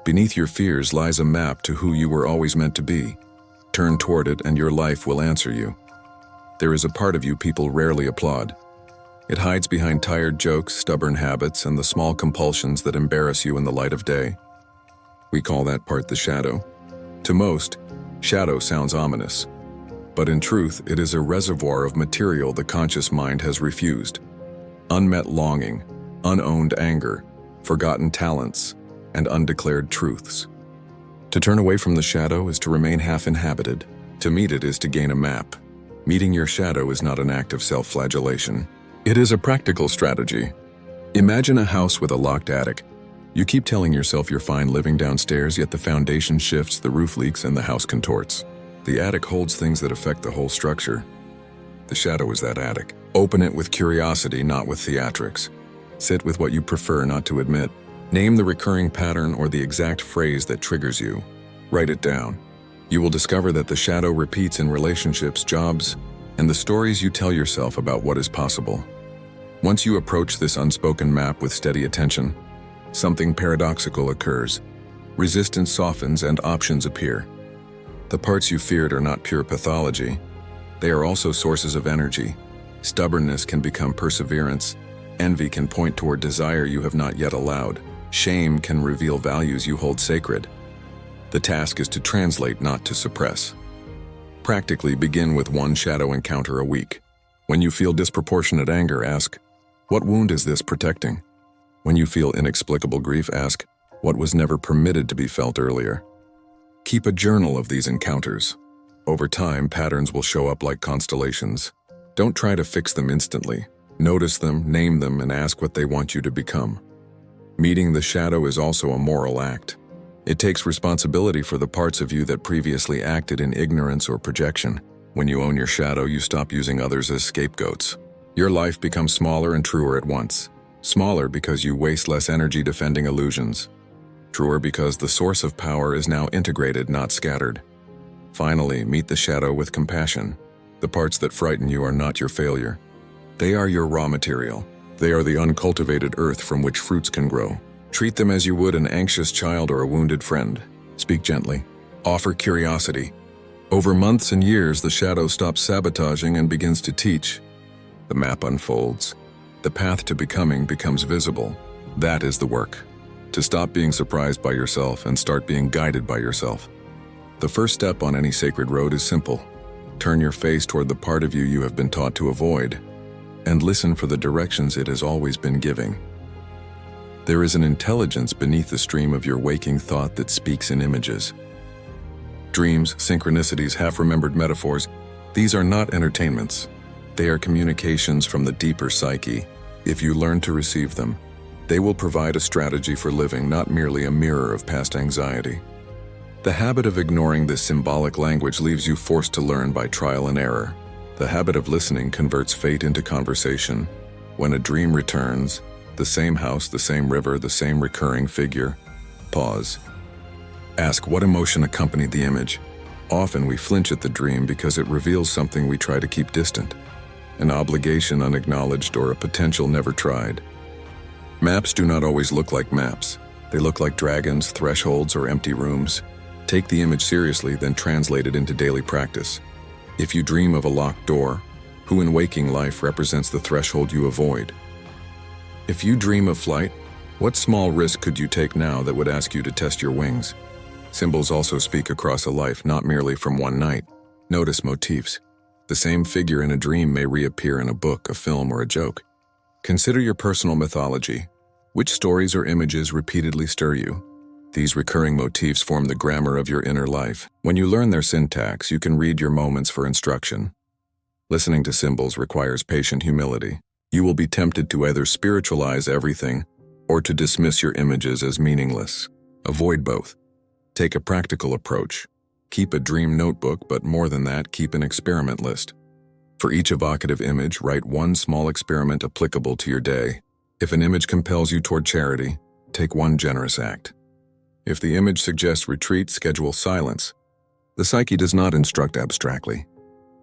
Beneath your fears lies a map to who you were always meant to be. Turn toward it and your life will answer you. There is a part of you people rarely applaud. It hides behind tired jokes, stubborn habits, and the small compulsions that embarrass you in the light of day. We call that part the shadow. To most, shadow sounds ominous. But in truth, it is a reservoir of material the conscious mind has refused. Unmet longing, unowned anger, forgotten talents, and undeclared truths. To turn away from the shadow is to remain half-inhabited. To meet it is to gain a map. Meeting your shadow is not an act of self-flagellation. It is a practical strategy. Imagine a house with a locked attic. You keep telling yourself you're fine living downstairs, yet the foundation shifts, the roof leaks, and the house contorts. The attic holds things that affect the whole structure. The shadow is that attic. Open it with curiosity, not with theatrics. Sit with what you prefer not to admit. Name the recurring pattern or the exact phrase that triggers you. Write it down. You will discover that the shadow repeats in relationships, jobs, and the stories you tell yourself about what is possible. Once you approach this unspoken map with steady attention, something paradoxical occurs. Resistance softens and options appear. The parts you feared are not pure pathology. They are also sources of energy. Stubbornness can become perseverance. Envy can point toward desire you have not yet allowed. Shame can reveal values you hold sacred. The task is to translate, not to suppress. Practically begin with one shadow encounter a week. When you feel disproportionate anger, ask, what wound is this protecting? When you feel inexplicable grief, ask, what was never permitted to be felt earlier? Keep a journal of these encounters. Over time, patterns will show up like constellations. Don't try to fix them instantly. Notice them, name them, and ask what they want you to become. Meeting the shadow is also a moral act. It takes responsibility for the parts of you that previously acted in ignorance or projection. When you own your shadow, you stop using others as scapegoats. Your life becomes smaller and truer at once. Smaller because you waste less energy defending illusions. Truer because the source of power is now integrated, not scattered. Finally, meet the shadow with compassion. The parts that frighten you are not your failure. They are your raw material. They are the uncultivated earth from which fruits can grow. Treat them as you would an anxious child or a wounded friend. Speak gently. Offer curiosity. Over months and years, the shadow stops sabotaging and begins to teach. The map unfolds. The path to becoming becomes visible. That is the work. To stop being surprised by yourself and start being guided by yourself. The first step on any sacred road is simple. Turn your face toward the part of you you have been taught to avoid, and listen for the directions it has always been giving. There is an intelligence beneath the stream of your waking thought that speaks in images. Dreams, synchronicities, half-remembered metaphors, these are not entertainments. They are communications from the deeper psyche. If you learn to receive them, they will provide a strategy for living, not merely a mirror of past anxiety. The habit of ignoring this symbolic language leaves you forced to learn by trial and error. The habit of listening converts fate into conversation. When a dream returns, the same house, the same river, the same recurring figure, pause. Ask what emotion accompanied the image. Often we flinch at the dream because it reveals something we try to keep distant. An obligation unacknowledged or a potential never tried. Maps do not always look like maps. They look like dragons, thresholds, or empty rooms. Take the image seriously, then translate it into daily practice. If you dream of a locked door, who in waking life represents the threshold you avoid? If you dream of flight, what small risk could you take now that would ask you to test your wings? Symbols also speak across a life, not merely from one night. Notice motifs. The same figure in a dream may reappear in a book, a film, or a joke. Consider your personal mythology. Which stories or images repeatedly stir you? These recurring motifs form the grammar of your inner life. When you learn their syntax, you can read your moments for instruction. Listening to symbols requires patient humility. You will be tempted to either spiritualize everything or to dismiss your images as meaningless. Avoid both. Take a practical approach. Keep a dream notebook, but more than that, keep an experiment list. For each evocative image, write one small experiment applicable to your day. If an image compels you toward charity, take one generous act. If the image suggests retreat, schedule silence. The psyche does not instruct abstractly.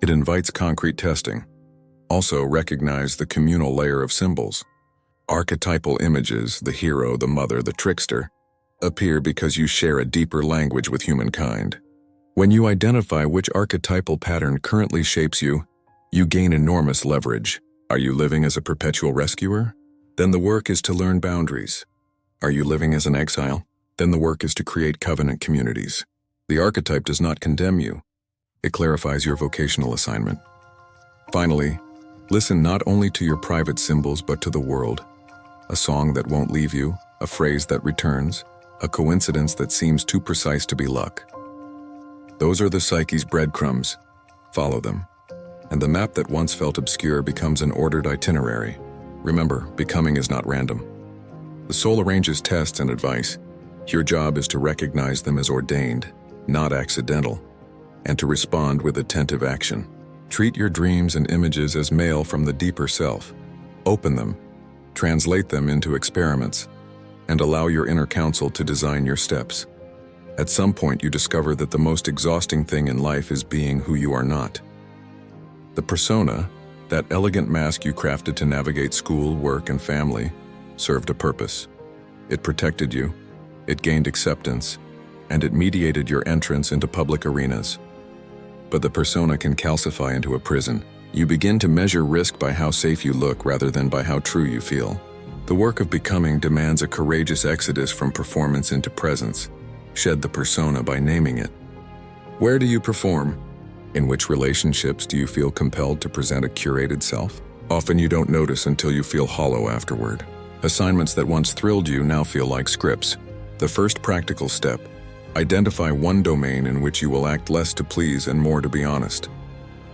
It invites concrete testing. Also, recognize the communal layer of symbols. Archetypal images, the hero, the mother, the trickster, appear because you share a deeper language with humankind. When you identify which archetypal pattern currently shapes you, you gain enormous leverage. Are you living as a perpetual rescuer? Then the work is to learn boundaries. Are you living as an exile? Then the work is to create covenant communities. The archetype does not condemn you. It clarifies your vocational assignment. Finally, listen not only to your private symbols but to the world. A song that won't leave you, a phrase that returns, a coincidence that seems too precise to be luck. Those are the psyche's breadcrumbs. Follow them. And the map that once felt obscure becomes an ordered itinerary. Remember, becoming is not random. The soul arranges tests and advice. Your job is to recognize them as ordained, not accidental, and to respond with attentive action. Treat your dreams and images as mail from the deeper self. Open them, translate them into experiments, and allow your inner counsel to design your steps. At some point, you discover that the most exhausting thing in life is being who you are not. The persona, that elegant mask you crafted to navigate school, work, and family, served a purpose. It protected you, it gained acceptance, and it mediated your entrance into public arenas. But the persona can calcify into a prison. You begin to measure risk by how safe you look rather than by how true you feel. The work of becoming demands a courageous exodus from performance into presence. Shed the persona by naming it. Where do you perform? In which relationships do you feel compelled to present a curated self? Often you don't notice until you feel hollow afterward. Assignments that once thrilled you now feel like scripts. The first practical step: identify one domain in which you will act less to please and more to be honest.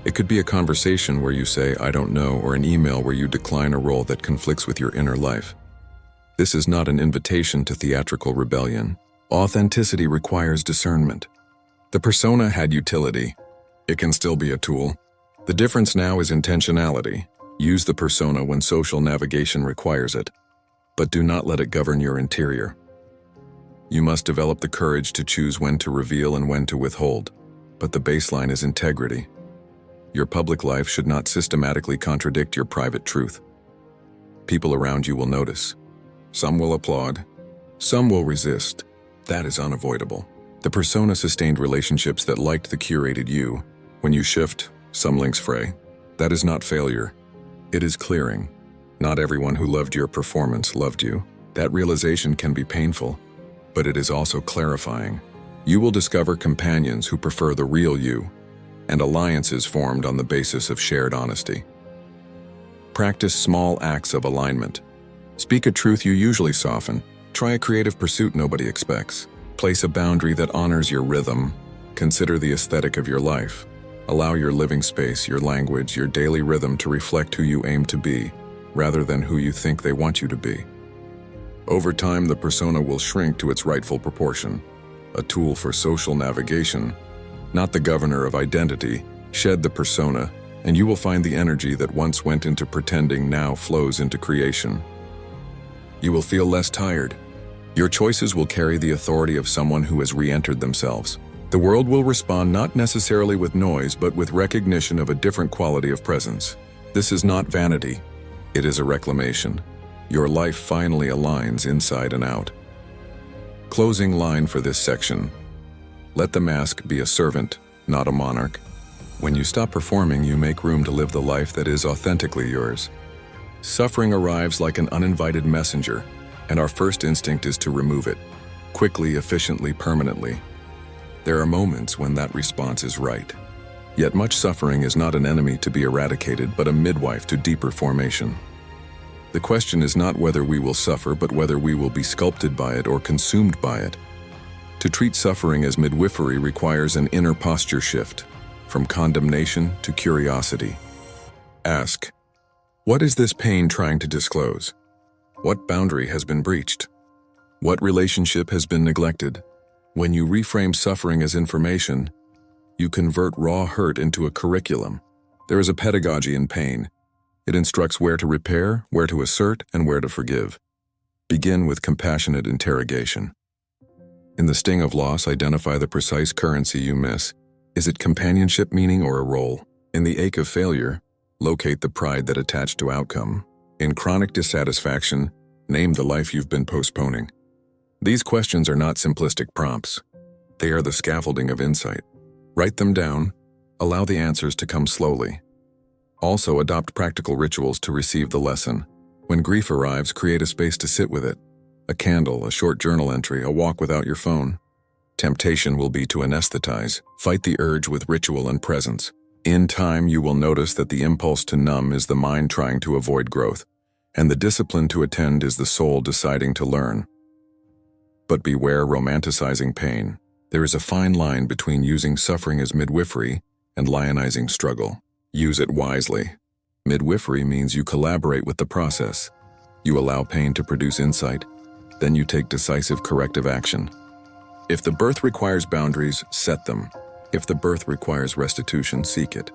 It could be a conversation where you say, "I don't know," or an email where you decline a role that conflicts with your inner life. This is not an invitation to theatrical rebellion. Authenticity requires discernment. The persona had utility. It can still be a tool. The difference now is intentionality. Use the persona when social navigation requires it, but do not let it govern your interior. You must develop the courage to choose when to reveal and when to withhold, but the baseline is integrity. Your public life should not systematically contradict your private truth. People around you will notice. Some will applaud. Some will resist. That is unavoidable. The persona sustained relationships that liked the curated you. When you shift, some links fray. That is not failure. It is clearing. Not everyone who loved your performance loved you. That realization can be painful, but it is also clarifying. You will discover companions who prefer the real you, and alliances formed on the basis of shared honesty. Practice small acts of alignment. Speak a truth you usually soften. Try a creative pursuit nobody expects. Place a boundary that honors your rhythm. Consider the aesthetic of your life. Allow your living space, your language, your daily rhythm to reflect who you aim to be, rather than who you think they want you to be. Over time, the persona will shrink to its rightful proportion, a tool for social navigation, not the governor of identity. Shed the persona, and you will find the energy that once went into pretending now flows into creation. You will feel less tired. Your choices will carry the authority of someone who has re-entered themselves. The world will respond not necessarily with noise, but with recognition of a different quality of presence. This is not vanity. It is a reclamation. Your life finally aligns inside and out. Closing line for this section. Let the mask be a servant, not a monarch. When you stop performing, you make room to live the life that is authentically yours. Suffering arrives like an uninvited messenger, and our first instinct is to remove it, quickly, efficiently, permanently. There are moments when that response is right. Yet much suffering is not an enemy to be eradicated, but a midwife to deeper formation. The question is not whether we will suffer, but whether we will be sculpted by it or consumed by it. To treat suffering as midwifery requires an inner posture shift, from condemnation to curiosity. Ask, what is this pain trying to disclose? What boundary has been breached? What relationship has been neglected? When you reframe suffering as information, you convert raw hurt into a curriculum. There is a pedagogy in pain. It instructs where to repair, where to assert, and where to forgive. Begin with compassionate interrogation. In the sting of loss, identify the precise currency you miss. Is it companionship, meaning, or a role? In the ache of failure, locate the pride that attached to outcome. In chronic dissatisfaction, name the life you've been postponing. These questions are not simplistic prompts. They are the scaffolding of insight. Write them down. Allow the answers to come slowly. Also, adopt practical rituals to receive the lesson. When grief arrives, create a space to sit with it. A candle, a short journal entry, a walk without your phone. Temptation will be to anesthetize. Fight the urge with ritual and presence. In time, you will notice that the impulse to numb is the mind trying to avoid growth, and the discipline to attend is the soul deciding to learn. But beware romanticizing pain. There is a fine line between using suffering as midwifery and lionizing struggle. Use it wisely. Midwifery means you collaborate with the process. You allow pain to produce insight, then you take decisive corrective action. If the birth requires boundaries, set them. If the birth requires restitution, seek it.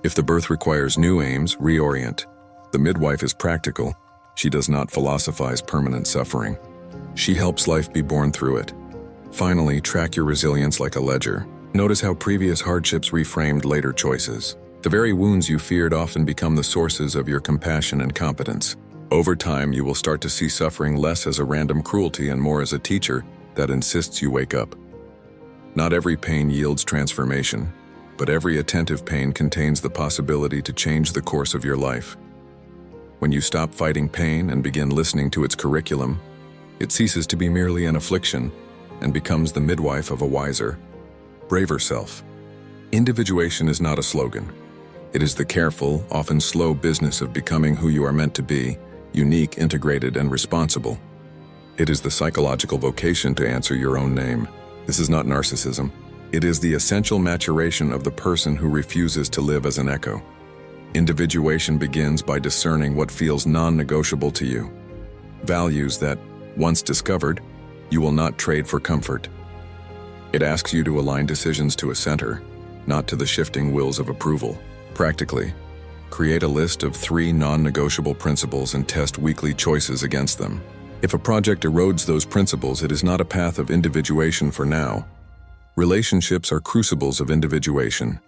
If the birth requires new aims, reorient. The midwife is practical. She does not philosophize permanent suffering. She helps life be born through it. Finally, track your resilience like a ledger. Notice how previous hardships reframed later choices. The very wounds you feared often become the sources of your compassion and competence. Over time, you will start to see suffering less as a random cruelty and more as a teacher that insists you wake up. Not every pain yields transformation, but every attentive pain contains the possibility to change the course of your life. When you stop fighting pain and begin listening to its curriculum, it ceases to be merely an affliction and becomes the midwife of a wiser, braver self. Individuation is not a slogan. It is the careful, often slow business of becoming who you are meant to be, unique, integrated, and responsible. It is the psychological vocation to answer your own name. This is not narcissism. It is the essential maturation of the person who refuses to live as an echo. Individuation begins by discerning what feels non-negotiable to you. Values that, once discovered, you will not trade for comfort. It asks you to align decisions to a center, not to the shifting wills of approval. Practically, create a list of 3 non-negotiable principles and test weekly choices against them. If a project erodes those principles, it is not a path of individuation for now. Relationships are crucibles of individuation.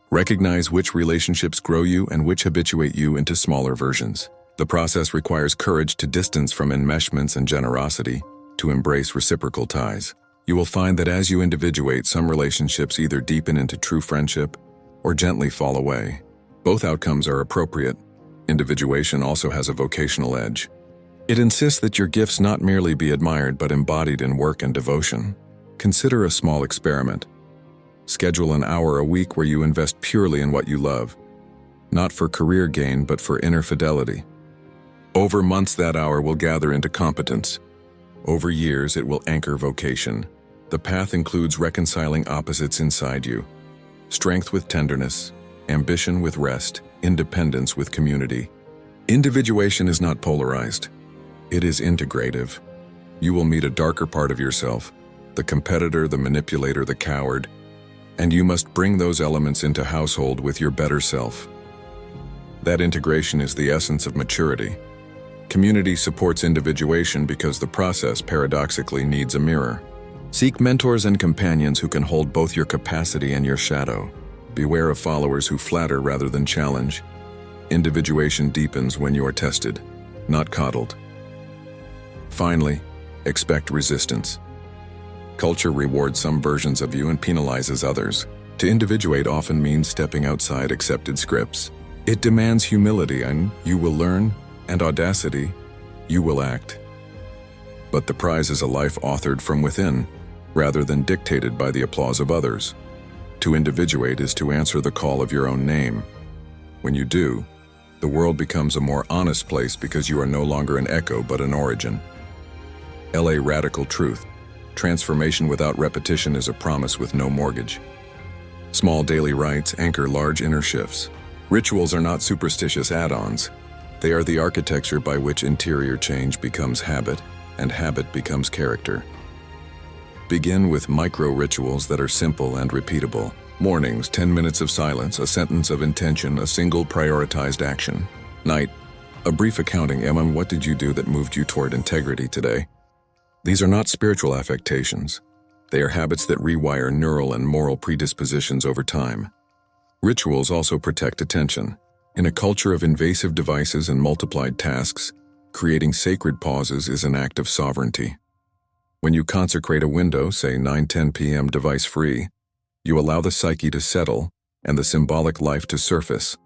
Recognize which relationships grow you and which habituate you into smaller versions. The process requires courage to distance from enmeshments and generosity, to embrace reciprocal ties. You will find that as you individuate, some relationships either deepen into true friendship or gently fall away. Both outcomes are appropriate. Individuation also has a vocational edge. It insists that your gifts not merely be admired but embodied in work and devotion. Consider a small experiment. Schedule an hour a week where you invest purely in what you love, not for career gain but for inner fidelity. Over months, that hour will gather into competence. Over years, it will anchor vocation. The path includes reconciling opposites inside you: strength with tenderness, ambition with rest, independence with community. Individuation is not polarized. It is integrative. You will meet a darker part of yourself, the competitor, the manipulator, the coward, and you must bring those elements into household with your better self. That integration is the essence of maturity. Community supports individuation because the process paradoxically needs a mirror. Seek mentors and companions who can hold both your capacity and your shadow. Beware of followers who flatter rather than challenge. Individuation deepens when you are tested, not coddled. Finally, expect resistance. Culture rewards some versions of you and penalizes others. To individuate often means stepping outside accepted scripts. It demands humility, and you will learn, and audacity, you will act. But the prize is a life authored from within, rather than dictated by the applause of others. To individuate is to answer the call of your own name. When you do, the world becomes a more honest place because you are no longer an echo but an origin. LA Radical Truth. Transformation without repetition is a promise with no mortgage. Small daily rites anchor large inner shifts. Rituals are not superstitious add-ons. They are the architecture by which interior change becomes habit, and habit becomes character. Begin with micro-rituals that are simple and repeatable. Mornings, 10 minutes of silence, a sentence of intention, a single prioritized action. Night, a brief accounting. What did you do that moved you toward integrity today? These are not spiritual affectations. They are habits that rewire neural and moral predispositions over time. Rituals also protect attention. In a culture of invasive devices and multiplied tasks, creating sacred pauses is an act of sovereignty. When you consecrate a window, say 9:10 p.m. device-free, you allow the psyche to settle and the symbolic life to surface.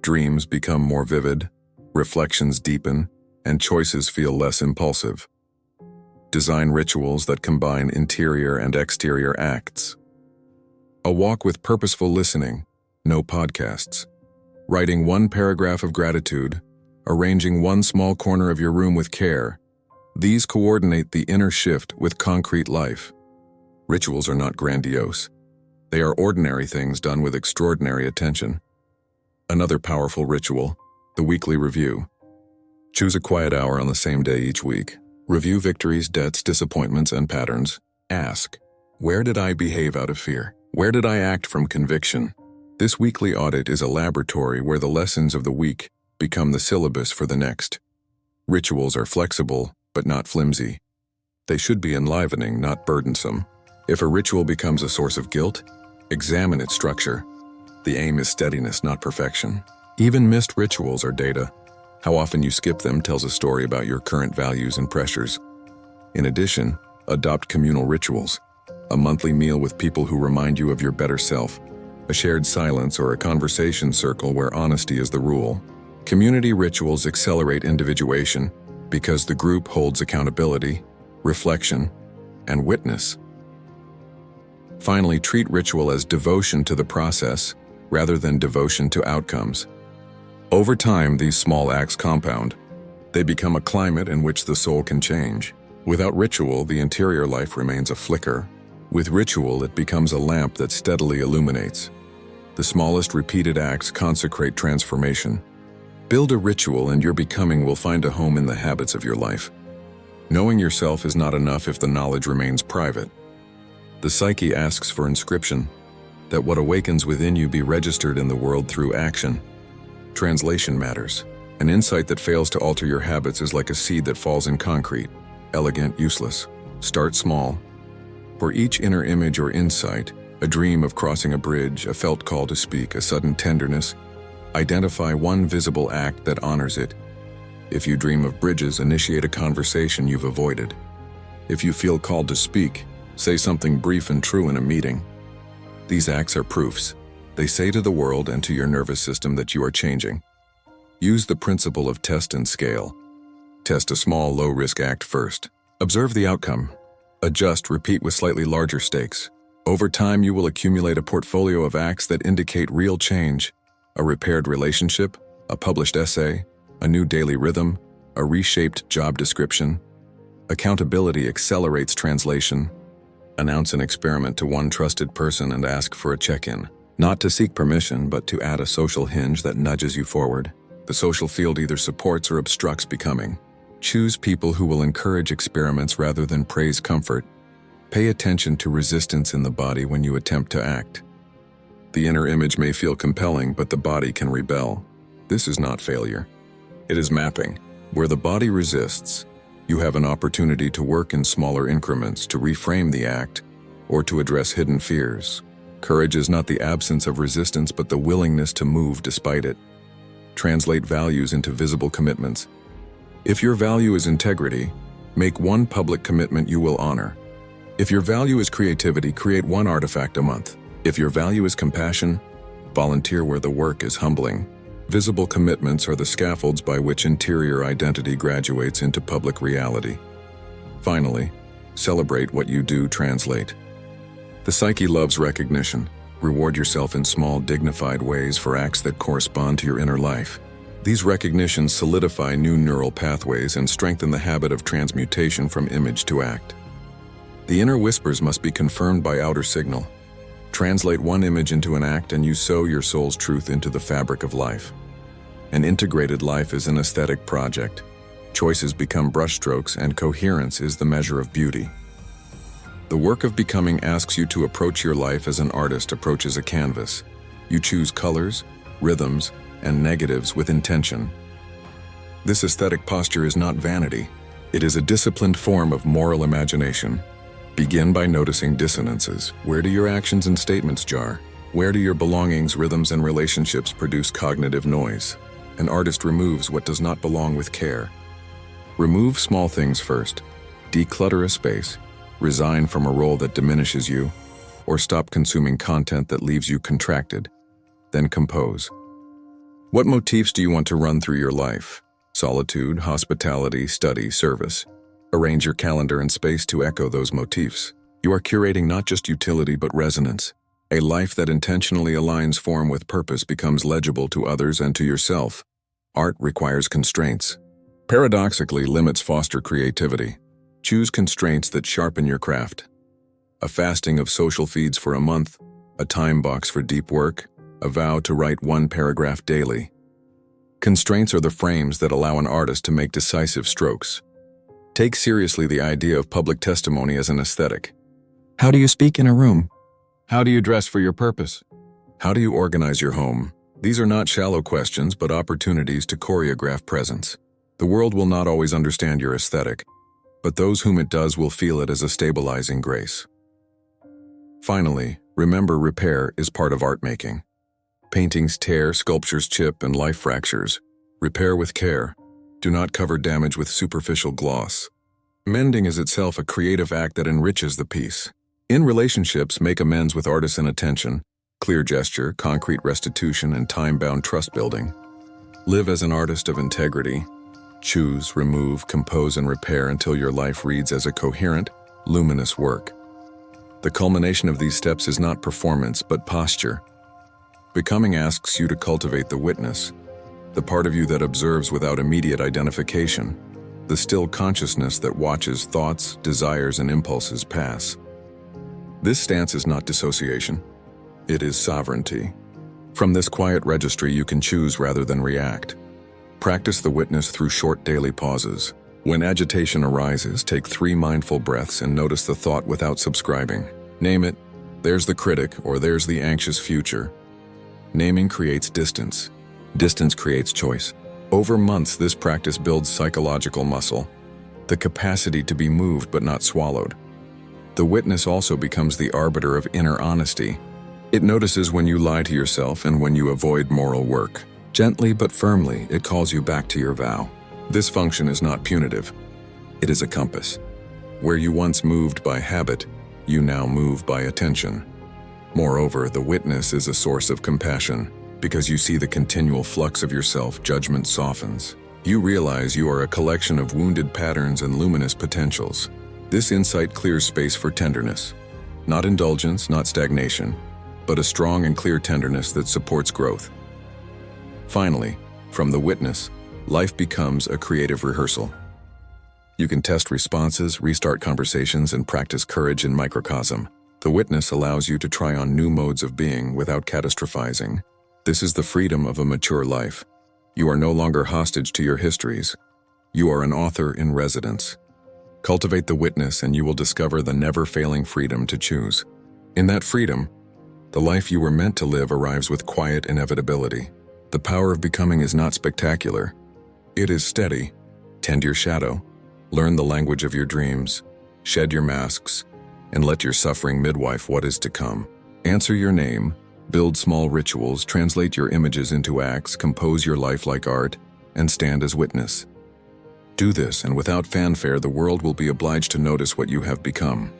Dreams become more vivid, reflections deepen, and choices feel less impulsive. Design rituals that combine interior and exterior acts. A walk with purposeful listening, no podcasts. Writing one paragraph of gratitude, arranging one small corner of your room with care. These coordinate the inner shift with concrete life. Rituals are not grandiose. They are ordinary things done with extraordinary attention. Another powerful ritual, the weekly review. Choose a quiet hour on the same day each week. Review victories, debts, disappointments, and patterns. Ask, where did I behave out of fear? Where did I act from conviction? This weekly audit is a laboratory where the lessons of the week become the syllabus for the next. Rituals are flexible, but not flimsy. They should be enlivening, not burdensome. If a ritual becomes a source of guilt, examine its structure. The aim is steadiness, not perfection. Even missed rituals are data. How often you skip them tells a story about your current values and pressures. In addition, adopt communal rituals. A monthly meal with people who remind you of your better self. A shared silence or a conversation circle where honesty is the rule. Community rituals accelerate individuation because the group holds accountability, reflection, and witness. Finally, treat ritual as devotion to the process rather than devotion to outcomes. Over time, these small acts compound. They become a climate in which the soul can change. Without ritual, the interior life remains a flicker. With ritual, it becomes a lamp that steadily illuminates. The smallest repeated acts consecrate transformation. Build a ritual and your becoming will find a home in the habits of your life. Knowing yourself is not enough if the knowledge remains private. The psyche asks for inscription, that what awakens within you be registered in the world through action. Translation matters. An insight that fails to alter your habits is like a seed that falls in concrete, elegant, useless. Start small. For each inner image or insight, a dream of crossing a bridge, a felt call to speak, a sudden tenderness, identify one visible act that honors it. If you dream of bridges, initiate a conversation you've avoided. If you feel called to speak, say something brief and true in a meeting. These acts are proofs. They say to the world and to your nervous system that you are changing. Use the principle of test and scale. Test a small, low-risk act first. Observe the outcome. Adjust, repeat with slightly larger stakes. Over time, you will accumulate a portfolio of acts that indicate real change. A repaired relationship, a published essay, a new daily rhythm, a reshaped job description. Accountability accelerates translation. Announce an experiment to one trusted person and ask for a check-in. Not to seek permission, but to add a social hinge that nudges you forward. The social field either supports or obstructs becoming. Choose people who will encourage experiments rather than praise comfort. Pay attention to resistance in the body when you attempt to act. The inner image may feel compelling, but the body can rebel. This is not failure. It is mapping. Where the body resists, you have an opportunity to work in smaller increments to reframe the act or to address hidden fears. Courage is not the absence of resistance, but the willingness to move despite it. Translate values into visible commitments. If your value is integrity, make one public commitment you will honor. If your value is creativity, create one artifact a month. If your value is compassion, volunteer where the work is humbling. Visible commitments are the scaffolds by which interior identity graduates into public reality. Finally, celebrate what you do translate. The psyche loves recognition. Reward yourself in small, dignified ways for acts that correspond to your inner life. These recognitions solidify new neural pathways and strengthen the habit of transmutation from image to act. The inner whispers must be confirmed by outer signal. Translate one image into an act and you sew your soul's truth into the fabric of life. An integrated life is an aesthetic project. Choices become brushstrokes and coherence is the measure of beauty. The work of becoming asks you to approach your life as an artist approaches a canvas. You choose colors, rhythms, and negatives with intention. This aesthetic posture is not vanity. It is a disciplined form of moral imagination. Begin by noticing dissonances. Where do your actions and statements jar? Where do your belongings, rhythms, and relationships produce cognitive noise? An artist removes what does not belong with care. Remove small things first. Declutter a space. resign from a role that diminishes you, or stop consuming content that leaves you contracted. Then compose. What motifs do you want to run through your life? Solitude, hospitality, study, service. Arrange your calendar and space to echo those motifs. You are curating not just utility but resonance. A life that intentionally aligns form with purpose becomes legible to others and to yourself. Art requires constraints. Paradoxically, limits foster creativity. Choose constraints that sharpen your craft. A fasting of social feeds for a month, a time box for deep work, a vow to write 1 paragraph daily. Constraints are the frames that allow an artist to make decisive strokes. Take seriously the idea of public testimony as an aesthetic. How do you speak in a room? How do you dress for your purpose? How do you organize your home? These are not shallow questions, but opportunities to choreograph presence. The world will not always understand your aesthetic, but those whom it does will feel it as a stabilizing grace. Finally, remember repair is part of art making. Paintings tear, sculptures chip, and life fractures. Repair with care. Do not cover damage with superficial gloss. Mending is itself a creative act that enriches the piece. In relationships, make amends with artisan attention, clear gesture, concrete restitution, and time-bound trust building. Live as an artist of integrity. Choose, remove, compose, and repair until your life reads as a coherent, luminous work. The culmination of these steps is not performance, but posture. Becoming asks you to cultivate the witness, the part of you that observes without immediate identification, the still consciousness that watches thoughts, desires, and impulses pass. This stance is not dissociation. It is sovereignty. From this quiet registry, you can choose rather than react. Practice the witness through short daily pauses. When agitation arises, take 3 mindful breaths and notice the thought without subscribing. Name it. There's the critic, or there's the anxious future. Naming creates distance. Distance creates choice. Over months, this practice builds psychological muscle, the capacity to be moved but not swallowed. The witness also becomes the arbiter of inner honesty. It notices when you lie to yourself and when you avoid moral work. Gently but firmly, it calls you back to your vow. This function is not punitive. It is a compass. Where you once moved by habit, you now move by attention. Moreover, the witness is a source of compassion. Because you see the continual flux of yourself, judgment softens. You realize you are a collection of wounded patterns and luminous potentials. This insight clears space for tenderness. Not indulgence, not stagnation, but a strong and clear tenderness that supports growth. Finally, from the witness, life becomes a creative rehearsal. You can test responses, restart conversations, and practice courage in microcosm. The witness allows you to try on new modes of being without catastrophizing. This is the freedom of a mature life. You are no longer hostage to your histories. You are an author in residence. Cultivate the witness and you will discover the never-failing freedom to choose. In that freedom, the life you were meant to live arrives with quiet inevitability. The power of becoming is not spectacular. It is steady. Tend your shadow. Learn the language of your dreams. Shed your masks, and let your suffering midwife what is to come. Answer your name. Build small rituals, translate your images into acts, compose your life like art, and stand as witness. Do this, and without fanfare, the world will be obliged to notice what you have become.